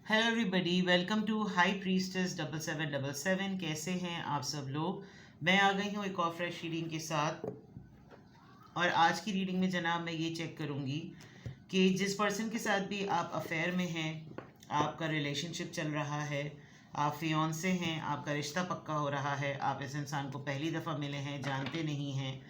Hello everybody, welcome to high priestess 7777। कैसे हैं आप सब लोग। मैं आ गई हूँ एक और फ्रेश रीडिंग के साथ। और आज की रीडिंग में जनाब मैं ये चेक करूँगी कि जिस पर्सन के साथ भी आप अफेयर में हैं, आपका रिलेशनशिप चल रहा है, आप फियांसे हैं, आपका रिश्ता पक्का हो रहा है, आप इस इंसान को पहली दफ़ा मिले हैं, जानते नहीं हैं,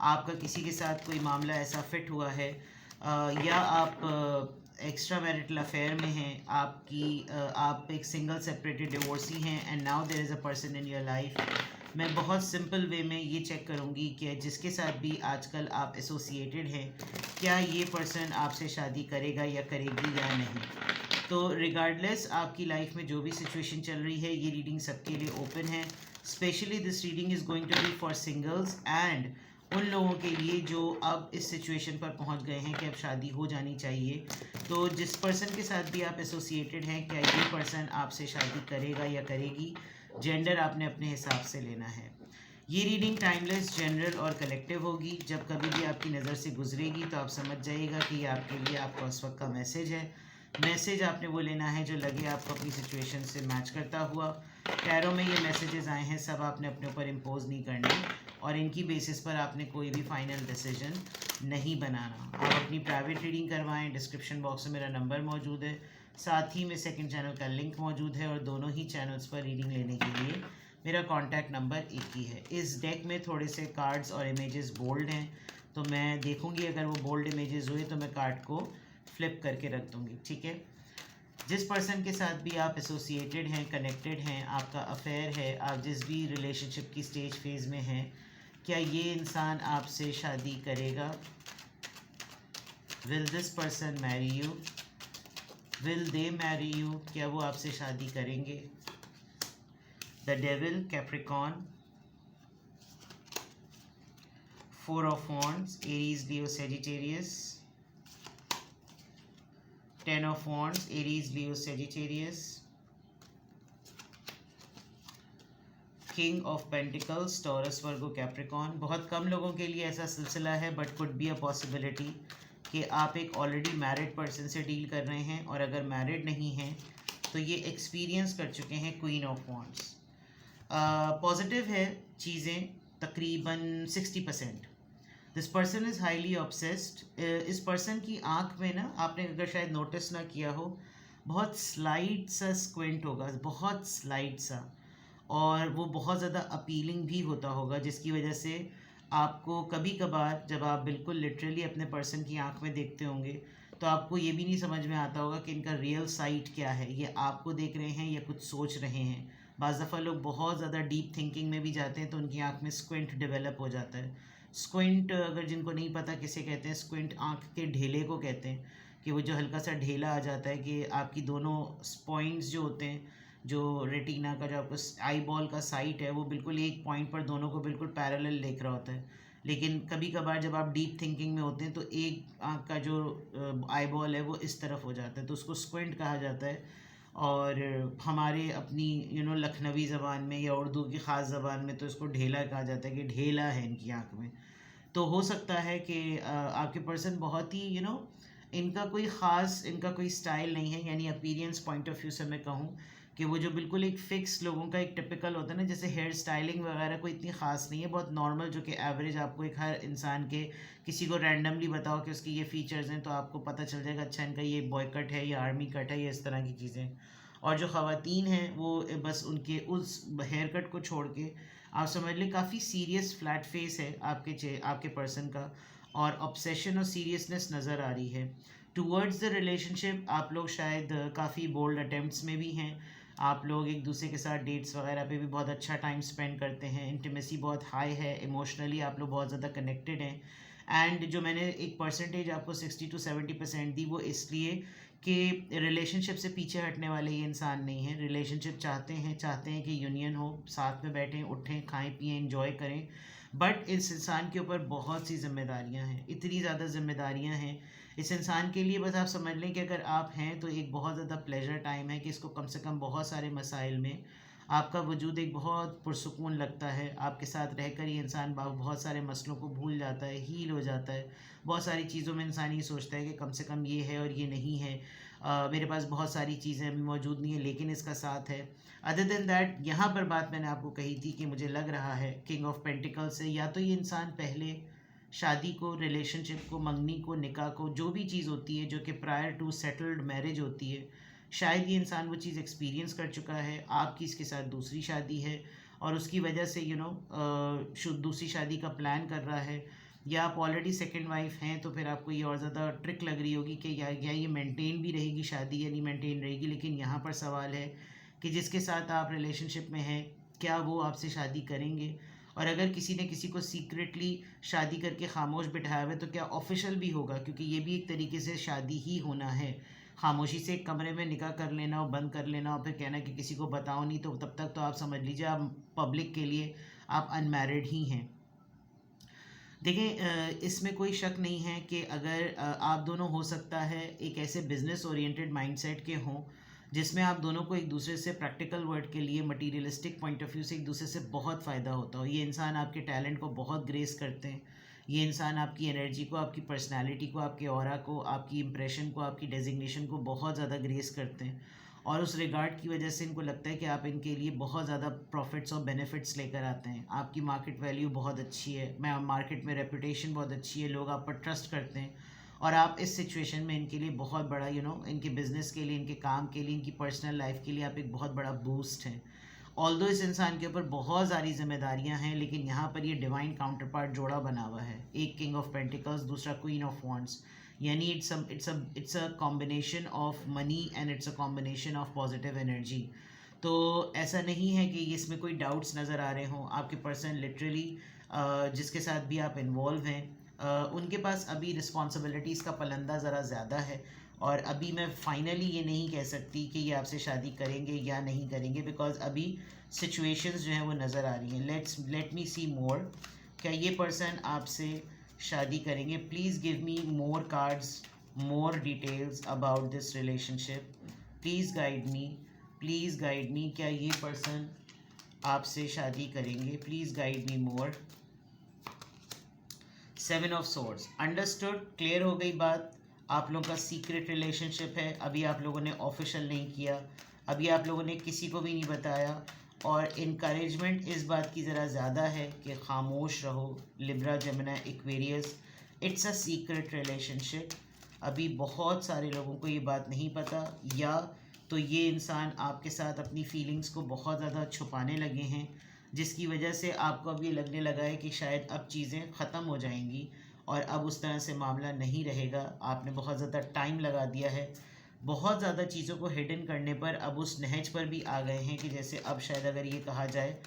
आपका किसी के साथ कोई मामला ऐसा फिट हुआ है, या आप एक्स्ट्रा मैरिटल अफेयर में हैं, आप एक सिंगल सेपरेटेड डिवोर्सी हैं and now there is a person in your life. मैं बहुत सिंपल वे में ये चेक करूँगी कि जिसके साथ भी आजकल आप एसोसिएटेड हैं, क्या ये पर्सन आपसे शादी करेगा या करेगी या नहीं। तो रिगार्डलेस आपकी लाइफ में जो भी सिचुएशन चल रही है, ये रीडिंग सबके लिए ओपन है। Specially this reading is going to be for singles and उन लोगों के लिए जो अब इस सिचुएशन पर पहुंच गए हैं कि अब शादी हो जानी चाहिए। तो जिस पर्सन के साथ भी आप एसोसिएटेड हैं, क्या ये पर्सन आपसे शादी करेगा या करेगी, जेंडर आपने अपने हिसाब से लेना है। ये रीडिंग टाइमलेस, जनरल और कलेक्टिव होगी। जब कभी भी आपकी नज़र से गुजरेगी तो आप समझ जाइएगा कि ये आपके लिए आपका उस वक्त का मैसेज है। मैसेज आपने वो लेना है जो लगे आपको अपनी सिचुएशन से मैच करता हुआ। टैरो में ये मैसेजेस आए हैं, सब आपने अपने ऊपर इम्पोज नहीं करने और इनकी बेसिस पर आपने कोई भी फाइनल डिसीजन नहीं बनाना। आप अपनी प्राइवेट रीडिंग करवाएं। डिस्क्रिप्शन बॉक्स में मेरा नंबर मौजूद है, साथ ही में सेकंड चैनल का लिंक मौजूद है और दोनों ही चैनल्स पर रीडिंग लेने के लिए मेरा कॉन्टैक्ट नंबर एक ही है। इस डेक में थोड़े से कार्ड्स और इमेजेस बोल्ड हैं, तो मैं देखूंगी अगर वो बोल्ड इमेजेस हुए तो मैं कार्ड को फ्लिप करके रख दूंगी, ठीक है। जिस पर्सन के साथ भी आप एसोसिएटेड हैं, कनेक्टेड हैं, आपका अफेयर है, आप जिस भी रिलेशनशिप की स्टेज फेज़ में हैं, क्या ये इंसान आपसे शादी करेगा। Will this person marry you, will they marry you, क्या वो आपसे शादी करेंगे। The devil, Capricorn, four of wands, Aries, Leo, Sagittarius, ten of wands, Aries, Leo, Sagittarius, king of pentacles, taurus, Virgo, Capricorn. बहुत कम लोगों के लिए ऐसा सिलसिला है, but could be a possibility कि आप एक ऑलरेडी मैरिड पर्सन से डील कर रहे हैं, और अगर मैरिड नहीं हैं तो ये एक्सपीरियंस कर चुके हैं क्वीन ऑफ वॉन्ड्स। पॉजिटिव है चीज़ें तकरीबन 60%। This person is highly obsessed. इस पर्सन की आँख में ना, आपने अगर शायद नोटिस ना किया हो, बहुत स्लाइड सा स्क्विंट होगा, बहुत स्लाइड सा, और वो बहुत ज़्यादा अपीलिंग भी होता होगा, जिसकी वजह से आपको कभी कभार जब आप बिल्कुल लिटरली अपने पर्सन की आंख में देखते होंगे तो आपको ये भी नहीं समझ में आता होगा कि इनका रियल साइट क्या है, ये आपको देख रहे हैं या कुछ सोच रहे हैं। बाज़ दफ़ा लोग बहुत ज़्यादा डीप थिंकिंग में भी जाते हैं तो उनकी आंख में स्क्विंट डेवलप हो जाता है। स्क्विंट, अगर जिनको नहीं पता किसे कहते हैं, स्क्विंट आंख के ढेले को कहते हैं, कि वो जो हल्का सा ढेला आ जाता है कि आपकी दोनों पॉइंट्स जो होते हैं, जो रेटिना का जो आपको आई बॉल का साइट है, वो बिल्कुल एक पॉइंट पर दोनों को बिल्कुल पैरेलल देख रहा होता है। लेकिन कभी कभार जब आप डीप थिंकिंग में होते हैं तो एक आँख का जो आई बॉल है वो इस तरफ हो जाता है, तो उसको स्क्विंट कहा जाता है। और हमारे अपनी लखनवी ज़बान में या उर्दू की ख़ास ज़बान में तो इसको ढेला कहा जाता है कि ढेला है इनकी आँख में। तो हो सकता है कि आपके पर्सन बहुत ही इनका कोई ख़ास, इनका कोई स्टाइल नहीं है, यानी अपीरियंस पॉइंट ऑफ व्यू से मैं कहूँ कि वो जो बिल्कुल एक फ़िक्स लोगों का एक टिपिकल होता है ना, जैसे हेयर स्टाइलिंग वगैरह कोई इतनी ख़ास नहीं है, बहुत नॉर्मल, जो कि एवरेज आपको एक हर इंसान के, किसी को रैंडमली बताओ कि उसकी ये फ़ीचर्स हैं तो आपको पता चल जाएगा अच्छा इनका ये बॉय कट है या आर्मी कट है या इस तरह की चीज़ें। और जो ख़वातीन हैं वो बस उनके उस हेयर कट को छोड़ के आप समझ लें काफ़ी सीरियस फ्लैट फेस है आपके पर्सन का, और ऑब्सेशन और सीरियसनेस नज़र आ रही है टूवर्ड्स द रिलेशनशिप। आप लोग शायद काफ़ी बोल्ड अटेम्प्ट्स में भी हैं। आप लोग एक दूसरे के साथ डेट्स वगैरह पे भी बहुत अच्छा टाइम स्पेंड करते हैं। इंटीमेसी बहुत हाई है, इमोशनली आप लोग बहुत ज़्यादा कनेक्टेड हैं। एंड जो मैंने एक परसेंटेज आपको 60 to 70% दी, वो इसलिए कि रिलेशनशिप से पीछे हटने वाले ये इंसान नहीं हैं। रिलेशनशिप चाहते हैं कि यूनियन हो, साथ में बैठें, उठें, खाएं पिएं, एंजॉय करें। बट इस इंसान के ऊपर बहुत सी जिम्मेदारियां हैं, इतनी ज़्यादा जिम्मेदारियां हैं इस इंसान के लिए। बस आप समझ लें कि अगर आप हैं तो एक बहुत ज़्यादा प्लेजर टाइम है कि इसको कम से कम बहुत सारे मसाइल में आपका वजूद एक बहुत पुरसुकून लगता है। आपके साथ रहकर ये इंसान बहुत सारे मसलों को भूल जाता है, हील हो जाता है। बहुत सारी चीज़ों में इंसान ये सोचता है कि कम से कम ये है और ये नहीं है। मेरे पास बहुत सारी चीज़ें अभी मौजूद नहीं है लेकिन इसका साथ है। अदर देन दैट यहाँ पर बात मैंने आपको कही थी कि मुझे लग रहा है किंग ऑफ पेंटिकल से या तो ये इंसान पहले शादी को, रिलेशनशिप को, मंगनी को, निकाह को, जो भी चीज़ होती है जो कि प्रायर टू सेटल्ड मैरिज होती है, शायद ये इंसान वो चीज़ एक्सपीरियंस कर चुका है। आपकी इसके साथ दूसरी शादी है और उसकी वजह से दूसरी शादी का प्लान कर रहा है, या आप ऑलरेडी सेकंड वाइफ हैं तो फिर आपको ये और ज़्यादा ट्रिक लग रही होगी कि या ये मेंटेन भी रहेगी शादी या नहीं मेंटेन रहेगी। लेकिन यहाँ पर सवाल है कि जिसके साथ आप रिलेशनशिप में हैं क्या वो आपसे शादी करेंगे, और अगर किसी ने किसी को सीक्रेटली शादी करके खामोश बिठाया हुआ है तो क्या ऑफिशियल भी होगा, क्योंकि ये भी एक तरीके से शादी ही होना है। खामोशी से एक कमरे में निकाह कर लेना और बंद कर लेना और फिर कहना कि किसी को बताओ नहीं, तो तब तक तो आप समझ लीजिए आप पब्लिक के लिए आप अनमैरिड ही हैं। देखिए इसमें कोई शक नहीं है कि अगर आप दोनों, हो सकता है एक ऐसे बिजनेस ओरिएंटेड माइंडसेट के हों जिसमें आप दोनों को एक दूसरे से प्रैक्टिकल वर्ड के लिए मटीरियलिस्टिक पॉइंट ऑफ व्यू से एक दूसरे से बहुत फ़ायदा होता हो। ये इंसान आपके टैलेंट को बहुत ग्रेस करते हैं, ये इंसान आपकी एनर्जी को, आपकी पर्सनालिटी को, आपके ऑरा को, आपकी इंप्रेशन को, आपकी डेजिग्नेशन को बहुत ज़्यादा ग्रेस करते हैं, और उस रिगार्ड की वजह से इनको लगता है कि आप इनके लिए बहुत ज़्यादा प्रॉफिट्स और बेनिफिट्स लेकर आते हैं। आपकी मार्केट वैल्यू बहुत अच्छी है, मैं मार्केट में रेपुटेशन बहुत अच्छी है, लोग आप पर ट्रस्ट करते हैं, और आप इस सिचुएशन में इनके लिए बहुत बड़ा इनके बिज़नेस के लिए, इनके काम के लिए, इनकी पर्सनल लाइफ के लिए आप एक बहुत बड़ा बूस्ट हैं। ऑल्दो इस इंसान के ऊपर बहुत सारी जिम्मेदारियां हैं, लेकिन यहाँ पर ये डिवाइन काउंटर पार्ट जोड़ा बना हुआ है, एक किंग ऑफ पेंटिकल्स, दूसरा क्वीन ऑफ वॉन्ड्स, यानी it's a combination of money and it's a combination of positive energy. तो ऐसा नहीं है कि इसमें कोई डाउट्स नज़र आ रहे हों। आपके पर्सन लिटरली जिसके साथ भी आप इन्वॉल्व हैं उनके पास अभी रिस्पॉन्सिबिलिटीज़ का पलंदा ज़रा ज़्यादा है, और अभी मैं फाइनली ये नहीं कह सकती कि ये आपसे शादी करेंगे या नहीं करेंगे, बिकॉज अभी सिचुएशंस जो हैं वो नज़र आ रही हैं। लेट मी सी मोर, क्या ये पर्सन आपसे शादी करेंगे? Please give me more cards, more details about this relationship, please guide me, please guide me. क्या ये पर्सन आपसे शादी करेंगे? Please guide me more. 7 of swords, understood, clear हो गई बात। आप लोगों का सीक्रेट रिलेशनशिप है, अभी आप लोगों ने ऑफिशियल नहीं किया, अभी आप लोगों ने किसी को भी नहीं बताया, और इनकरेजमेंट इस बात की ज़रा ज़्यादा है कि खामोश रहो। Libra, Gemini, Aquarius, it's a secret relationship. अभी बहुत सारे लोगों को ये बात नहीं पता, या तो ये इंसान आपके साथ अपनी फीलिंग्स को बहुत ज़्यादा छुपाने लगे हैं, जिसकी वजह से आपको अब ये लगने लगा है कि शायद अब चीज़ें ख़त्म हो जाएंगी और अब उस तरह से मामला नहीं रहेगा। आपने बहुत ज़्यादा टाइम लगा दिया है, बहुत ज़्यादा चीज़ों को हिडन करने पर अब उस नहज पर भी आ गए हैं कि जैसे अब शायद अगर ये कहा जाए,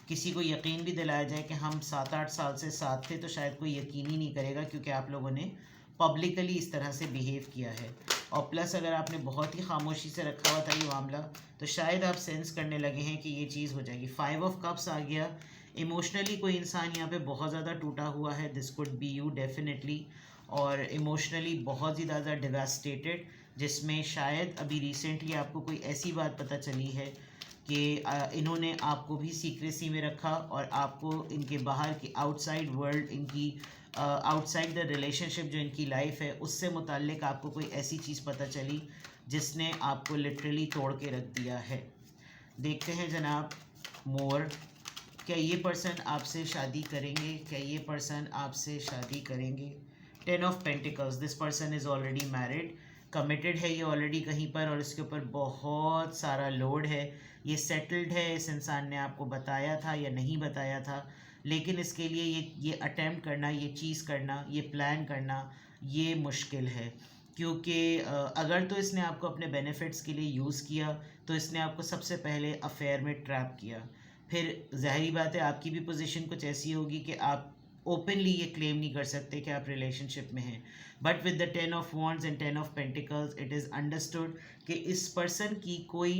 किसी को यकीन भी दिलाया जाए कि हम 7-8 साल से साथ थे, तो शायद कोई यकीन ही नहीं करेगा, क्योंकि आप लोगों ने पब्लिकली इस तरह से बिहेव किया है। और प्लस अगर आपने बहुत ही खामोशी से रखा हुआ था ये मामला, तो शायद आप सेंस करने लगे हैं कि ये चीज़ हो जाएगी। 5 ऑफ कप्स आ गया, इमोशनली कोई इंसान यहाँ पे बहुत ज़्यादा टूटा हुआ है, this could be you definitely, और इमोशनली बहुत ही ज़्यादा डिवास्टेटेड, जिसमें शायद अभी रिसेंटली आपको कोई ऐसी बात पता चली है कि इन्होंने आपको भी सीक्रेसी में रखा, और आपको इनके बाहर की आउटसाइड वर्ल्ड, इनकी आउटसाइड द रिलेशनशिप जो इनकी लाइफ है, उससे मुताल्लिक आपको कोई ऐसी चीज़ पता चली जिसने आपको लिटरली तोड़ के रख दिया है। देखते हैं जनाब मोर, क्या ये पर्सन आपसे शादी करेंगे? क्या ये पर्सन आपसे शादी करेंगे? 10 of pentacles, this person is already married, committed है ये ऑलरेडी कहीं पर, और इसके ऊपर बहुत सारा लोड है। ये सेटल्ड है, इस इंसान ने आपको बताया था या नहीं बताया था, लेकिन इसके लिए ये अटेम्प्ट करना, ये चीज़ करना, ये प्लान करना, ये मुश्किल है, क्योंकि अगर तो इसने आपको अपने बेनिफिट्स के लिए यूज़ किया, तो इसने आपको सबसे पहले अफेयर में ट्रैप किया। फिर ज़ाहिरी बात है आपकी भी पोजीशन कुछ ऐसी होगी कि आप ओपनली ये क्लेम नहीं कर सकते कि आप रिलेशनशिप में हैं, but with the 10 of wands and 10 of pentacles it is understood कि इस पर्सन की कोई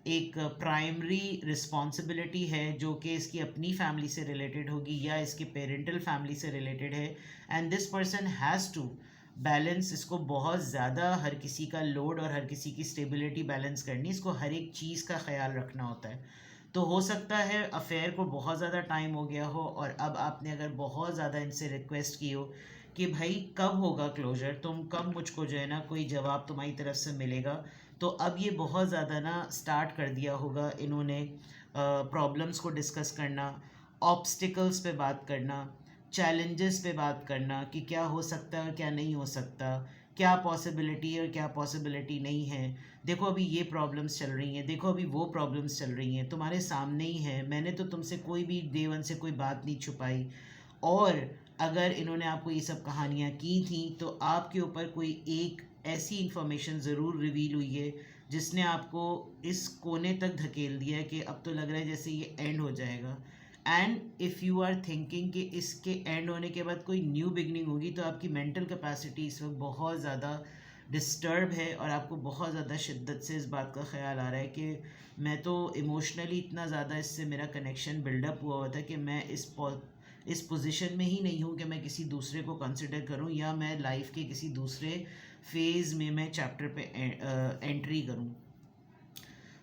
एक प्राइमरी रिस्पॉन्सिबिलिटी है जो कि इसकी अपनी फैमिली से रिलेटेड होगी या इसके पेरेंटल फैमिली से रिलेटेड है, and this person has to balance. इसको बहुत ज़्यादा हर किसी का लोड और हर किसी की स्टेबिलिटी बैलेंस करनी, इसको हर एक चीज़ का ख्याल रखना होता है। तो हो सकता है अफेयर को बहुत ज़्यादा टाइम हो गया हो, और अब आपने अगर बहुत ज़्यादा इनसे रिक्वेस्ट की हो कि भाई कब होगा क्लोजर, तुम कब मुझको जो है ना कोई जवाब तुम्हारी तरफ से मिलेगा। तो अब ये बहुत ज़्यादा ना स्टार्ट कर दिया होगा इन्होंने प्रॉब्लम्स को डिस्कस करना, ऑब्स्टिकल्स पे बात करना, चैलेंजेस पे बात करना कि क्या हो सकता है और क्या नहीं हो सकता, क्या पॉसिबिलिटी है और क्या पॉसिबिलिटी नहीं है। देखो अभी ये प्रॉब्लम्स चल रही हैं, देखो अभी वो प्रॉब्लम्स चल रही हैं, तुम्हारे सामने ही है, मैंने तो तुमसे कोई भी डे वन से कोई बात नहीं छुपाई। और अगर इन्होंने आपको ये सब कहानियाँ की थी तो आपके ऊपर कोई एक ऐसी इंफॉर्मेशन ज़रूर रिवील हुई है जिसने आपको इस कोने तक धकेल दिया है कि अब तो लग रहा है जैसे ये एंड हो जाएगा। And if you are thinking कि इसके एंड होने के बाद कोई न्यू बिगनिंग होगी, तो आपकी मेंटल कैपेसिटी इस वक्त बहुत ज़्यादा डिस्टर्ब है और आपको बहुत ज़्यादा शिद्दत से इस बात का ख्याल आ रहा है कि मैं तो इमोशनली इतना ज़्यादा इससे मेरा कनेक्शन बिल्डअप हुआ था कि मैं इस पोजीशन में ही नहीं हूँ कि मैं किसी दूसरे को कंसिडर करूँ या मैं लाइफ के किसी दूसरे फेज़ में मैं चैप्टर पे एंट्री करूँ।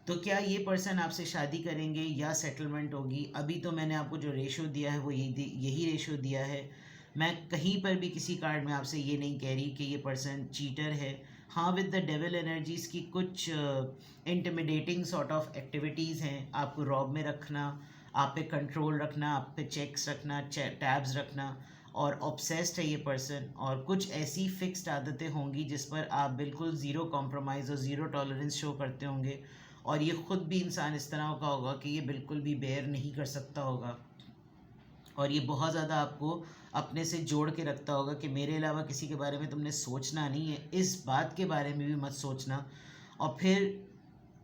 तो क्या ये पर्सन आपसे शादी करेंगे या सेटलमेंट होगी? अभी तो मैंने आपको जो रेशो दिया है वो यही रेशो दिया है। मैं कहीं पर भी किसी कार्ड में आपसे ये नहीं कह रही कि ये पर्सन चीटर है। हाँ, विद द डेविल एनर्जीज़ की कुछ इंटिमिडेटिंग सॉर्ट ऑफ एक्टिविटीज़ हैं, आपको रॉब में रखना, आप पे कंट्रोल रखना, आप पे चेक्स रखना, टैब्स रखना, और ऑब्सेस्ड है ये पर्सन। और कुछ ऐसी फिक्स्ड आदतें होंगी जिस पर आप बिल्कुल ज़ीरो कॉम्प्रोमाइज़ और ज़ीरो टॉलरेंस शो करते होंगे, और ये ख़ुद भी इंसान इस तरह का होगा कि ये बिल्कुल भी बेयर नहीं कर सकता होगा, और ये बहुत ज़्यादा आपको अपने से जोड़ के रखता होगा कि मेरे अलावा किसी के बारे में तुमने सोचना नहीं है, इस बात के बारे में भी मत सोचना। और फिर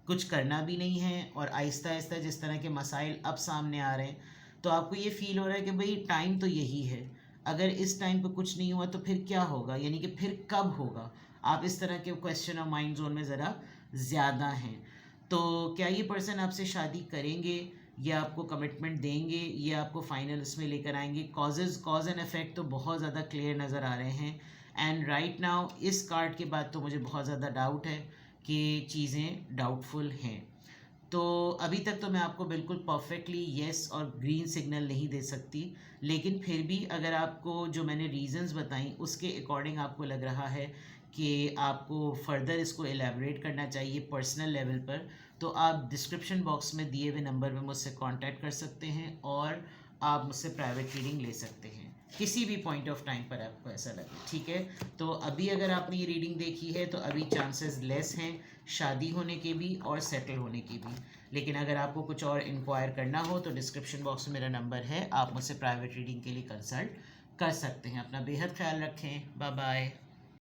कुछ करना भी नहीं है, और आहिस्ता आहिस्ता जिस तरह के मसाइल अब सामने आ रहे हैं तो आपको ये फ़ील हो रहा है कि भाई टाइम तो यही है, अगर इस टाइम पे कुछ नहीं हुआ तो फिर क्या होगा, यानी कि फिर कब होगा। आप इस तरह के क्वेश्चन और माइंड जोन में ज़रा ज़्यादा हैं। तो क्या ये पर्सन आपसे शादी करेंगे, या आपको कमिटमेंट देंगे, या आपको फाइनल इसमें लेकर आएंगे? कॉज एंड इफेक्ट तो बहुत ज़्यादा क्लियर नज़र आ रहे हैं। एंड राइट नाउ इस कार्ड के बाद तो मुझे बहुत ज़्यादा डाउट है कि चीज़ें डाउटफुल हैं। तो अभी तक तो मैं आपको बिल्कुल परफेक्टली येस और ग्रीन सिग्नल नहीं दे सकती, लेकिन फिर भी अगर आपको जो मैंने रीजंस बताई उसके अकॉर्डिंग आपको लग रहा है कि आपको फर्दर इसको एलेबरेट करना चाहिए पर्सनल लेवल पर, तो आप डिस्क्रिप्शन बॉक्स में दिए हुए नंबर पर मुझसे कांटेक्ट कर सकते हैं और आप मुझसे प्राइवेट रीडिंग ले सकते हैं किसी भी पॉइंट ऑफ टाइम पर आपको ऐसा लगे, ठीक है। तो अभी अगर आपने ये रीडिंग देखी है तो अभी चांसेस लेस हैं शादी होने के भी और सेटल होने की भी, लेकिन अगर आपको कुछ और इंक्वायर करना हो तो डिस्क्रिप्शन बॉक्स में मेरा नंबर है, आप मुझसे प्राइवेट रीडिंग के लिए कंसल्ट कर सकते हैं। अपना बेहद ख्याल रखें, बाय बाय।